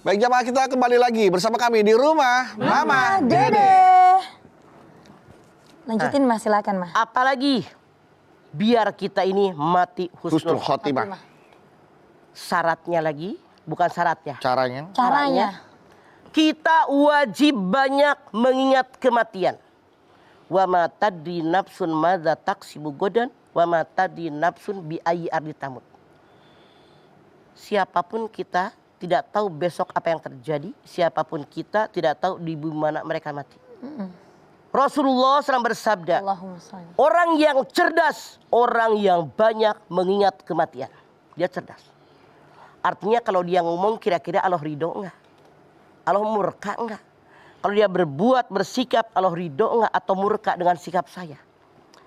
Baik jamaah, kita kembali lagi bersama kami di rumah Mama Dede. Lanjutin Mas, silakan Mas. Apalagi biar kita ini mati husnul Khotimah. Syaratnya lagi, bukan syaratnya. Caranya. Kita wajib banyak mengingat kematian. Wa ma tadri nafsun madza taksibu godan wa ma tadri nafsun bi ayyi ardi tamut. Siapapun kita tidak tahu besok apa yang terjadi. Siapapun kita tidak tahu di bumi mana mereka mati. Rasulullah SAW bersabda, orang yang cerdas, orang yang banyak mengingat kematian. Dia cerdas. Artinya kalau dia ngomong kira-kira Allah ridho enggak? Allah murka enggak? Kalau dia berbuat, bersikap, Allah ridho enggak atau murka dengan sikap saya?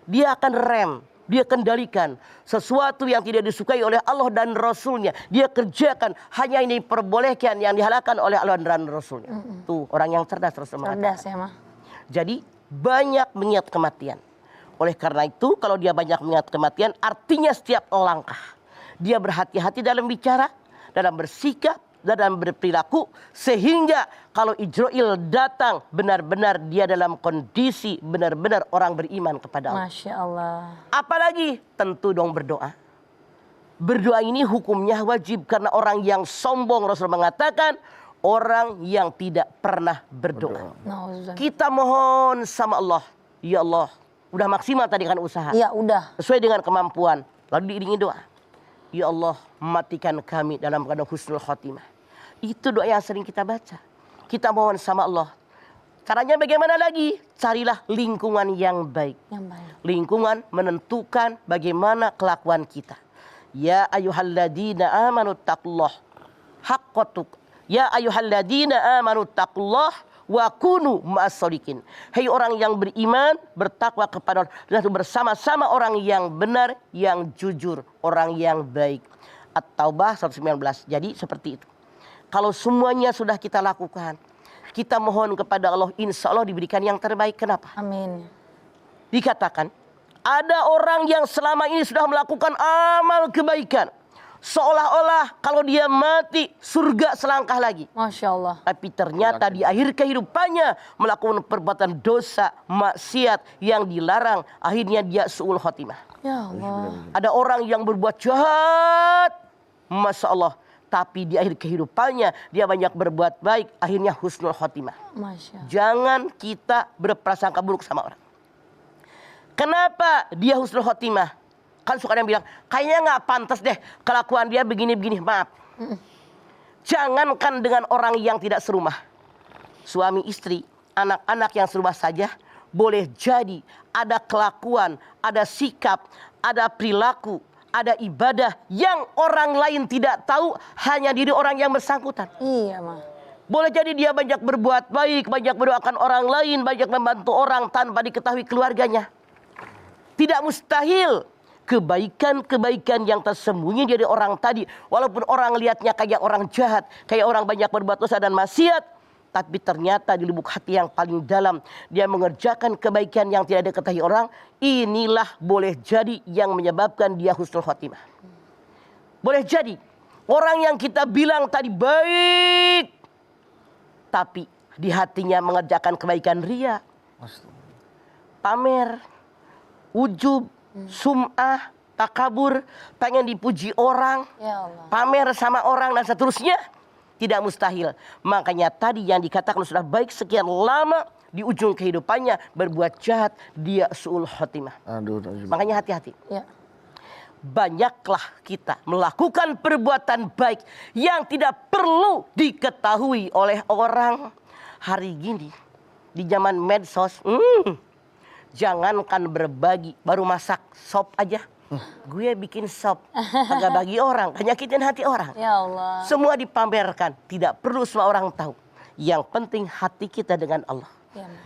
Dia akan rem. Dia kendalikan sesuatu yang tidak disukai oleh Allah dan Rasulnya. Dia kerjakan hanya ini diperbolehkan, yang dihalalkan oleh Allah dan Rasulnya. Tuh orang yang cerdas Rasul mengatakan. Cerdas ya Ma. Jadi banyak mengingat kematian. Oleh karena itu kalau dia banyak mengingat kematian, artinya setiap langkah dia berhati-hati dalam bicara, dalam bersikap, dalam berperilaku, sehingga kalau Ijrail datang benar-benar dia dalam kondisi benar-benar orang beriman kepada Allah. Masya Allah. Apalagi tentu dong berdoa. Berdoa ini hukumnya wajib karena orang yang sombong, Rasul mengatakan orang yang tidak pernah berdoa. Kita mohon sama Allah, ya Allah, udah maksimal tadi kan usaha. Iya udah. Sesuai dengan kemampuan, lalu diiringi doa. Ya Allah, matikan kami dalam keadaan husnul khotimah. Itu doa yang sering kita baca. Kita mohon sama Allah. Caranya bagaimana lagi? Carilah lingkungan yang baik. Lingkungan menentukan bagaimana kelakuan kita. Ya ayyuhalladzina amanu taqullah haqqa tuqatih. Ya ayyuhalladzina amanu taqullah wa kunu ma'as-shodiqin. Hai orang yang beriman, bertakwa kepada Allah dan bersama-sama orang yang benar, yang jujur, orang yang baik. At-Taubah 119. Jadi seperti itu. Kalau semuanya sudah kita lakukan, kita mohon kepada Allah, insya Allah diberikan yang terbaik. Kenapa? Amin. Dikatakan, ada orang yang selama ini sudah melakukan amal kebaikan. Seolah-olah kalau dia mati, surga selangkah lagi. Masya Allah. Tapi ternyata di akhir kehidupannya melakukan perbuatan dosa, maksiat yang dilarang. Akhirnya dia su'ul khotimah. Ya Allah. Ada orang yang berbuat jahat, Masya Allah. Tapi di akhir kehidupannya dia banyak berbuat baik. Akhirnya husnul khotimah. Masya Allah. Jangan kita berprasangka buruk sama orang. Kenapa dia husnul khotimah? Kan suka ada yang bilang, kayaknya nggak pantas deh kelakuan dia begini-begini. Maaf. Jangankan dengan orang yang tidak serumah. Suami istri, anak-anak yang serumah saja. Boleh jadi ada kelakuan, ada sikap, ada perilaku, ada ibadah yang orang lain tidak tahu, hanya diri orang yang bersangkutan. Iya Ma. Boleh jadi dia banyak berbuat baik, banyak mendoakan orang lain, banyak membantu orang tanpa diketahui keluarganya. Tidak mustahil kebaikan-kebaikan yang tersembunyi dari orang tadi, walaupun orang lihatnya kayak orang jahat, kayak orang banyak berbuat dosa dan maksiat, tapi ternyata di lubuk hati yang paling dalam dia mengerjakan kebaikan yang tidak diketahui orang. Inilah boleh jadi yang menyebabkan dia husnul khotimah. Boleh jadi orang yang kita bilang tadi baik, tapi di hatinya mengerjakan kebaikan ria, pamer, ujub, sum'ah, takabur, pengen dipuji orang, Ya Allah. pamer sama orang dan seterusnya. Tidak mustahil. Makanya tadi yang dikatakan sudah baik sekian lama, di ujung kehidupannya berbuat jahat, dia su'ul khotimah. Makanya hati-hati. Ya. Banyaklah kita melakukan perbuatan baik yang tidak perlu diketahui oleh orang. Hari gini di zaman medsos, jangankan berbagi, baru masak sop aja. Gue bikin sop, agak bagi orang, nyakitin hati orang. Ya Allah. Semua dipamerkan, tidak perlu semua orang tahu. Yang penting hati kita dengan Allah.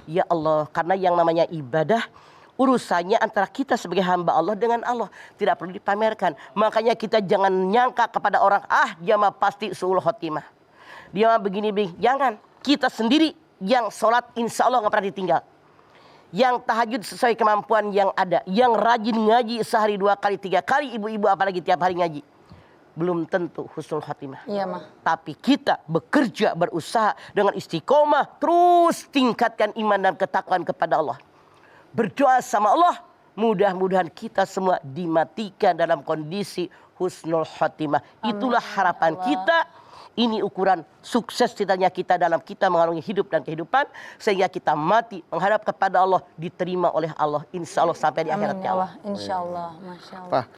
Ya Allah, karena yang namanya ibadah, urusannya antara kita sebagai hamba Allah dengan Allah. Tidak perlu dipamerkan. Makanya kita jangan nyangka kepada orang, dia mah pasti su'ul khotimah. Dia mah begini-begini. Jangan. Kita sendiri yang sholat insya Allah nggak pernah ditinggal. Yang tahajud sesuai kemampuan yang ada. Yang rajin ngaji sehari 2 kali 3 kali. Ibu-ibu apalagi tiap hari ngaji. belum tentu husnul khatimah. Iya, Ma. Tapi kita bekerja, berusaha dengan istiqomah, terus tingkatkan iman dan ketakwaan kepada Allah. Berdoa sama Allah, mudah-mudahan kita semua dimatikan dalam kondisi husnul khatimah. Itulah harapan kita. Ini ukuran sukses tidaknya kita dalam kita mengarungi hidup dan kehidupan. Sehingga kita mati menghadap kepada Allah, diterima oleh Allah. Insya Allah sampai di akhirat. Amin ya Allah. Insya Allah. Masya Allah. Pak,